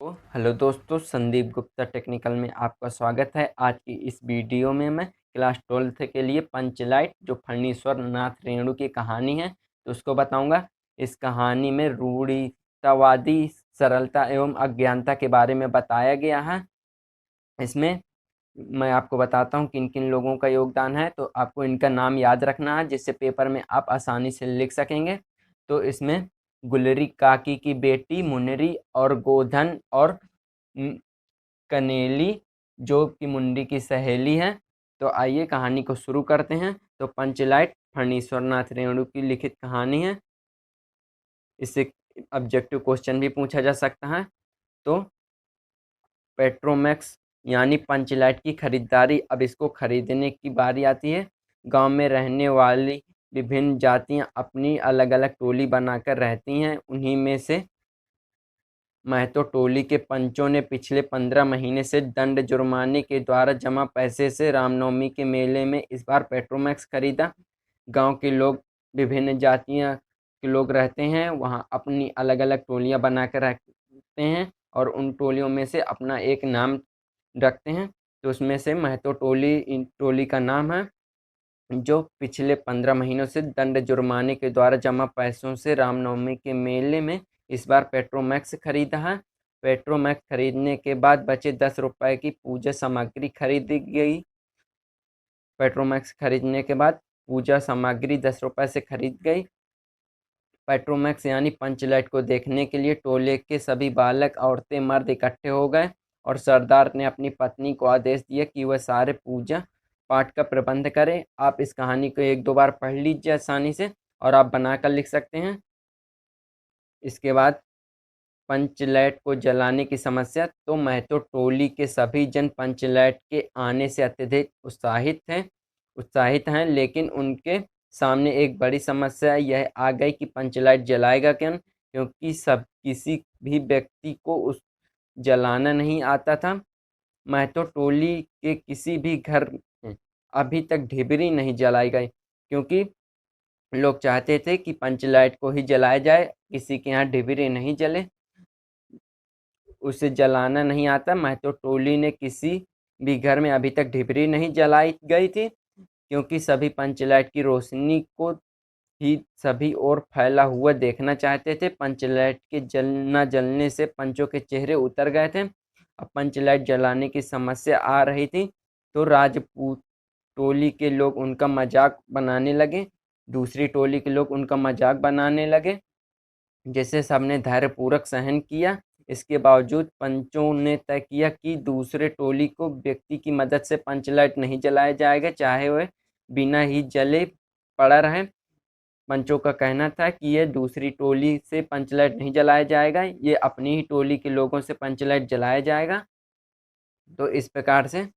Hello दोस्तों, Sandeep Gupta technical में आपका स्वागत है। आज की इस वीडियो में मैं क्लास 12th के लिए पंचलाइट जो फणीश्वर नाथ रेणु की कहानी है तो उसको बताऊंगा। इस कहानी में रूढ़ितावादी सरलता एवं अज्ञानता के बारे में बताया गया है। इसमें मैं आपको बताता हूँ किन किन लोगों का योगदान है, तो आपको इनका नाम याद रखना है जिससे पेपर में आप आसानी से लिख सकेंगे। तो इसमें गुलरी काकी की बेटी मुनरी और गोधन और कनेली जो कि मुंडी की सहेली है। तो आइए कहानी को शुरू करते हैं। तो पंचलाइट फणीश्वर नाथ रेणु की लिखित कहानी है। इससे ऑब्जेक्टिव क्वेश्चन भी पूछा जा सकता है। तो पेट्रोमैक्स यानी पंचलाइट की खरीदारी, अब इसको खरीदने की बारी आती है। गांव में रहने वाली विभिन्न जातियां अपनी अलग अलग टोली बनाकर रहती हैं। उन्हीं में से महतो टोली के पंचों ने पिछले 15 महीने से दंड जुर्माने के द्वारा जमा पैसे से रामनवमी के मेले में इस बार पेट्रोमैक्स खरीदा। गांव के लोग विभिन्न जातियां के लोग रहते हैं, वहां अपनी अलग अलग टोलियां बनाकर रखते हैं और उन टोलियों में से अपना एक नाम रखते हैं। तो उसमें से महतो टोली इन टोली का नाम है, जो पिछले 15 महीनों से दंड जुर्माने के द्वारा जमा पैसों से रामनवमी के मेले में इस बार पेट्रोमैक्स खरीदा है। पेट्रोमैक्स खरीदने के बाद बचे 10 रुपए की पूजा सामग्री खरीदी गई। पेट्रोमैक्स खरीदने के बाद पूजा सामग्री 10 रुपए से खरीद गई। पेट्रोमैक्स यानी पंचलाइट को देखने के लिए टोले के सभी बालक, औरतें, मर्द इकट्ठे हो गए और सरदार ने अपनी पत्नी को आदेश दिया कि वह सारे पूजा पाठ का प्रबंध करे। आप इस कहानी को एक दो बार पढ़ लीजिए आसानी से और आप बनाकर लिख सकते हैं। इसके बाद पंचलाइट को जलाने की समस्या। तो महतो टोली के सभी जन पंचलाइट के आने से अत्यधिक उत्साहित हैं, लेकिन उनके सामने एक बड़ी समस्या यह आ गई कि पंचलाइट जलाएगा क्या, क्योंकि सब किसी भी व्यक्ति को उस जलाना नहीं आता था। महतो टोली के किसी भी घर में अभी तक ढिबरी नहीं जलाई गई, क्योंकि लोग चाहते थे कि पंचलाइट को ही जलाया जाए, किसी के यहाँ ढिबरी नहीं जले, उसे जलाना नहीं आता। महतो टोली ने किसी भी घर में अभी तक ढिबरी नहीं जलाई गई थी, क्योंकि सभी पंचलाइट की रोशनी को ही सभी और फैला हुआ देखना चाहते थे। पंचलाइट के न जलने से पंचों के चेहरे उतर गए थे। अब पंचलाइट जलाने की समस्या आ रही थी, तो राजपूत टोली के लोग उनका मजाक बनाने लगे, दूसरी टोली के लोग उनका मजाक बनाने लगे, जिसे सबने धैर्यपूर्वक सहन किया। इसके बावजूद पंचों ने तय किया कि दूसरे टोली को व्यक्ति की मदद से पंचलाइट नहीं जलाया जाएगा, चाहे वह बिना ही जले पड़ा रहे। पंचों का कहना था कि यह दूसरी टोली से पंचलाइट नहीं जलाया जाएगा, ये अपनी ही टोली के लोगों से पंचलाइट जलाया जाएगा। तो इस प्रकार से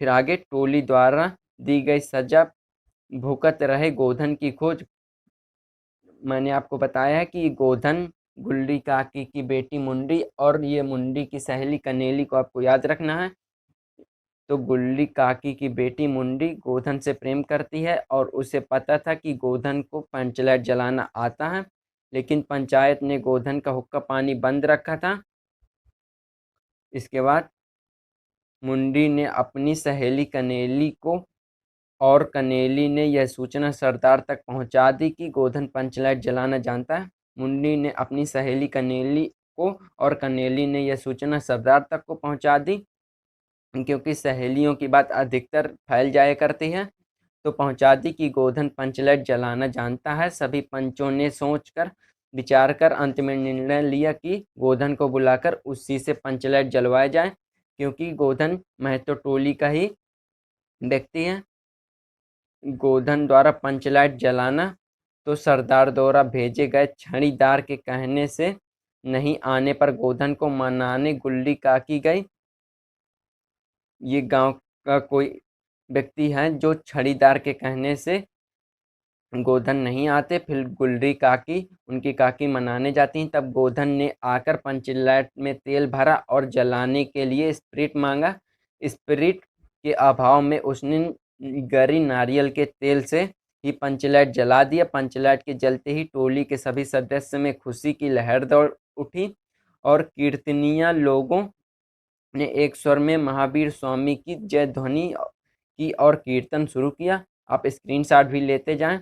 फिर आगे टोली द्वारा दी गई सजा भुगत रहे गोधन की खोज। मैंने आपको बताया है कि गोधन गुल्ली काकी की बेटी मुंडी और ये मुंडी की सहेली कनेली को आपको याद रखना है। तो गुल्ली काकी की बेटी मुंडी गोधन से प्रेम करती है और उसे पता था कि गोधन को पंचलाइट जलाना आता है, लेकिन पंचायत ने गोधन का हुक्का पानी बंद रखा था। इसके बाद मुंडी ने अपनी सहेली कनेली को और कनेली ने यह सूचना सरदार तक पहुंचा दी कि गोधन पंचलाइट जलाना जानता है। मुंडी ने अपनी सहेली कनेली को और कनेली ने यह सूचना सरदार तक को पहुंचा दी, क्योंकि सहेलियों की बात अधिकतर फैल जाया करती है। तो पहुंचा दी कि गोधन पंचलाइट जलाना जानता है। सभी पंचों ने सोचकर विचार कर अंत में निर्णय लिया कि गोधन को बुलाकर उसी से पंचलाइट जलवाया जाए, क्योंकि गोधन महतो टोली का ही व्यक्ति है। गोधन द्वारा पंचलाइट जलाना। तो सरदार द्वारा भेजे गए छड़ीदार के कहने से नहीं आने पर गोधन को मनाने गुल्ली काकी गई। ये गांव का कोई व्यक्ति है जो छड़ीदार के कहने से गोधन नहीं आते, फिर गुल्ली काकी उनकी काकी मनाने जाती हैं। तब गोधन ने आकर पंचलाइट में तेल भरा और जलाने के लिए स्पिरिट मांगा। स्पिरिट के अभाव में उसने गरी नारियल के तेल से ही पंचलाइट जला दिया। पंचलाइट के जलते ही टोली के सभी सदस्य में खुशी की लहर दौड़ उठी और कीर्तनिया लोगों ने एक स्वर में महावीर स्वामी की जय ध्वनि की और कीर्तन शुरू किया। आप स्क्रीनशॉट भी लेते जाएं।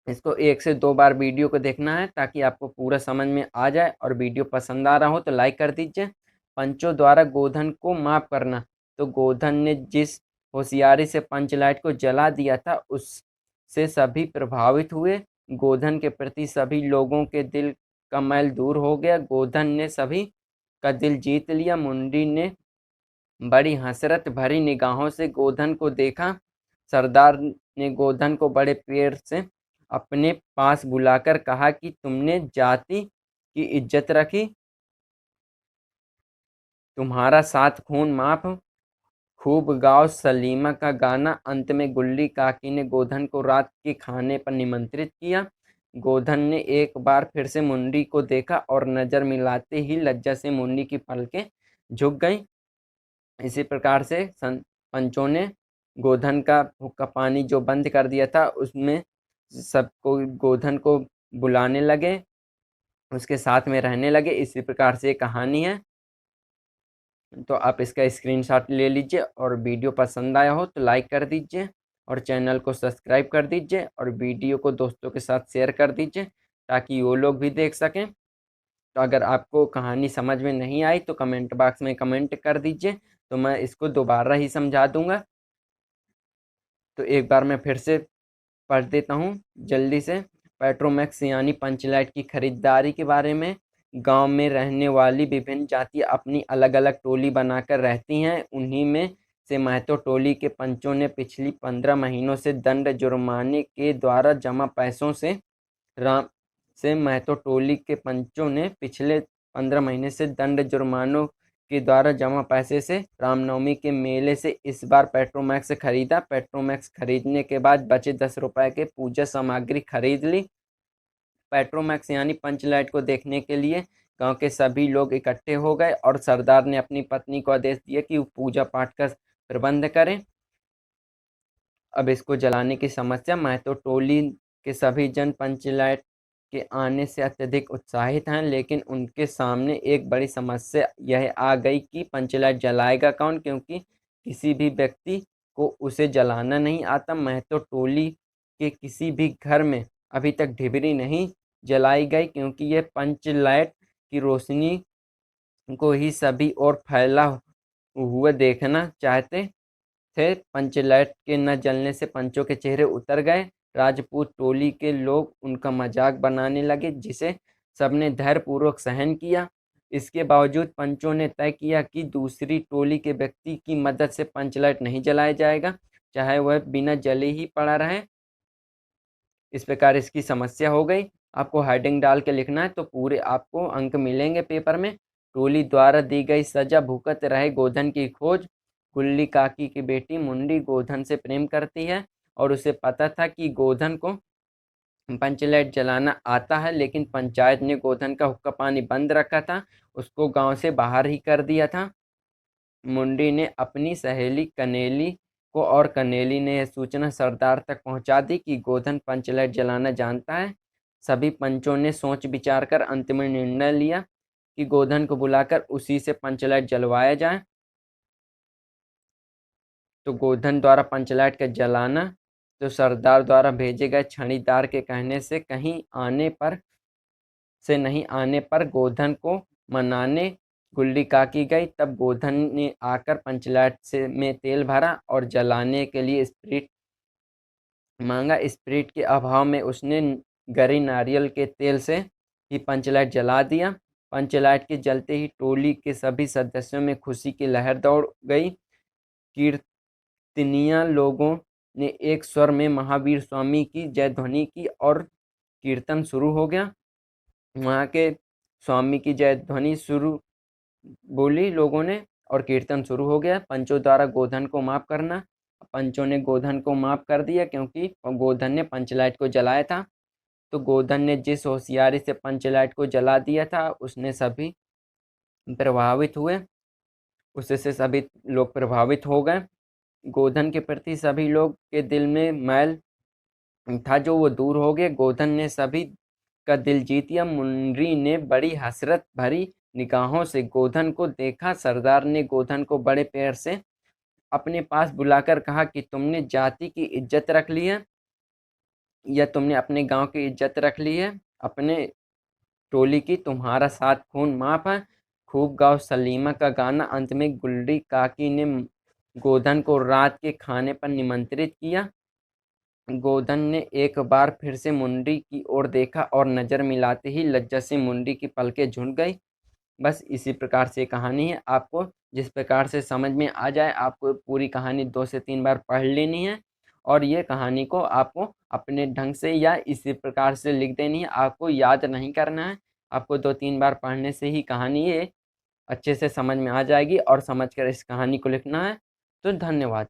इसको 1 से 2 बार वीडियो को देखना है ताकि आपको पूरा समझ में आ जाए, और वीडियो पसंद आ रहा हो तो लाइक कर दीजिए। पंचों द्वारा गोधन को माफ करना। तो गोधन ने जिस होशियारी से पंचलाइट को जला दिया था उससे सभी प्रभावित हुए। गोधन के प्रति सभी लोगों के दिल का मैल दूर हो गया। गोधन ने सभी का दिल जीत लिया। मुंडी ने बड़ी हसरत भरी निगाहों से गोधन को देखा। सरदार ने गोधन को बड़े प्यार से अपने पास बुलाकर कहा कि तुमने जाति की इज्जत रखी, तुम्हारा 7 खून माफ, खूब गाओ सलीमा का गाना। अंत में गुल्ली काकी ने गोधन को रात के खाने पर निमंत्रित किया। गोधन ने एक बार फिर से मुंडी को देखा और नजर मिलाते ही लज्जा से मुंडी की पलकें झुक गईं। इसी प्रकार से पंचों ने गोधन का हुक्का पानी जो बंद कर दिया था उसमें सबको गोधन को बुलाने लगे, उसके साथ में रहने लगे। इसी प्रकार से कहानी है। तो आप इसका स्क्रीनशॉट ले लीजिए, और वीडियो पसंद आया हो तो लाइक कर दीजिए और चैनल को सब्सक्राइब कर दीजिए, और वीडियो को दोस्तों के साथ शेयर कर दीजिए ताकि वो लोग भी देख सकें। तो अगर आपको कहानी समझ में नहीं आई तो कमेंट बॉक्स में कमेंट कर दीजिए, तो मैं इसको दोबारा ही समझा दूंगा। तो एक बार मैं फिर से पढ़ देता हूँ जल्दी से। पेट्रोमैक्स यानी पंचलाइट की खरीदारी के बारे में। गांव में रहने वाली विभिन्न जातियां अपनी अलग अलग टोली बनाकर रहती हैं। उन्हीं में से महतो टोली के पंचों ने पिछली 15 महीनों से दंड जुर्माने के द्वारा जमा पैसों से राम से महतो टोली के पंचों ने पिछले 15 महीने से दंड जुर्मानों के द्वारा जमा पैसे से रामनवमी के मेले से इस बार पेट्रोमैक्स खरीदा। पेट्रोमैक्स खरीदने के बाद बचे 10 रुपए के पूजा सामग्री खरीद ली। पेट्रोमैक्स यानी पंचलाइट को देखने के लिए गांव के सभी लोग इकट्ठे हो गए और सरदार ने अपनी पत्नी को आदेश दिया कि वो पूजा पाठ का प्रबंध करें। अब इसको जलाने की समस्या। महतो टोली के सभी जन पंचलाइट के आने से अत्यधिक उत्साहित हैं, लेकिन उनके सामने एक बड़ी समस्या यह आ गई कि पंचलाइट जलाएगा कौन, क्योंकि किसी भी व्यक्ति को उसे जलाना नहीं आता। महतो टोली के किसी भी घर में अभी तक ढिबरी नहीं जलाई गई, क्योंकि यह पंचलाइट की रोशनी को ही सभी ओर फैला हुआ देखना चाहते थे। पंचलाइट के न जलने से पंचों के चेहरे उतर गए। राजपूत टोली के लोग उनका मजाक बनाने लगे, जिसे सबने धैर्यपूर्वक सहन किया। इसके बावजूद पंचों ने तय किया कि दूसरी टोली के व्यक्ति की मदद से पंचलाइट नहीं जलाया जाएगा, चाहे वह बिना जले ही पड़ा रहे। इस प्रकार इसकी समस्या हो गई। आपको हेडिंग डाल के लिखना है तो पूरे आपको अंक मिलेंगे पेपर में। टोली द्वारा दी गई सजा। भुगत रहे गोधन की खोज। गुल्ली काकी की बेटी मुंडी गोधन से प्रेम करती है और उसे पता था कि गोधन को पंचलाइट जलाना आता है, लेकिन पंचायत ने गोधन का हुक्का पानी बंद रखा था, उसको गांव से बाहर ही कर दिया था। मुंडी ने अपनी सहेली कनेली को और कनेली ने यह सूचना सरदार तक पहुंचा दी कि गोधन पंचलाइट जलाना जानता है। सभी पंचों ने सोच विचार कर अंतिम निर्णय लिया कि गोधन को बुलाकर उसी से पंचलाइट जलवाया जाए। तो गोधन द्वारा पंचलाइट का जलाना। तो सरदार द्वारा भेजे गए छड़ीदार के कहने से नहीं आने पर गोधन को मनाने गुल्ली काकी गई। तब गोधन ने आकर पंचलाइट से में तेल भरा और जलाने के लिए स्प्रिट मांगा। स्प्रिट के अभाव में उसने गरी नारियल के तेल से ही पंचलाइट जला दिया। पंचलाइट के जलते ही टोली के सभी सदस्यों में खुशी की लहर दौड़ गई। कीर्तनिया लोगों ने एक स्वर में महावीर स्वामी की जय ध्वनि की और कीर्तन शुरू हो गया। वहाँ के स्वामी की जय ध्वनि शुरू बोली लोगों ने और कीर्तन शुरू हो गया। पंचों द्वारा गोधन को माफ करना। पंचों ने गोधन को माफ कर दिया क्योंकि गोधन ने पंचलाइट को जलाया था। तो गोधन ने जिस होशियारी से पंचलाइट को जला दिया था उसने सभी प्रभावित हुए, उससे सभी लोग प्रभावित हो गए। गोधन के प्रति सभी लोग के दिल में मैल था जो वो दूर हो गए। गोधन ने सभी का दिल जीत लिया। मुन्नी ने बड़ी हसरत भरी निगाहों से गोधन को देखा। सरदार ने गोधन को बड़े प्यार से अपने पास बुलाकर कहा कि तुमने जाति की इज्जत रख ली है, या तुमने अपने गांव की इज्जत रख ली है, अपने टोली की। तुम्हारा 7 खून माफ है। खूब गाओ सलीमा का गाना। अंत में गुलरी काकी ने गोधन को रात के खाने पर निमंत्रित किया। गोधन ने एक बार फिर से मुंडी की ओर देखा और नजर मिलाते ही लज्जा से मुंडी की पलकें झुक गई। बस इसी प्रकार से कहानी है। आपको जिस प्रकार से समझ में आ जाए, आपको पूरी कहानी 2 से 3 बार पढ़ लेनी है, और ये कहानी को आपको अपने ढंग से या इसी प्रकार से लिख देनी है। आपको याद नहीं करना है, आपको 2-3 बार पढ़ने से ही कहानी ये अच्छे से समझ में आ जाएगी, और समझकर इस कहानी को लिखना है। तो धन्यवाद।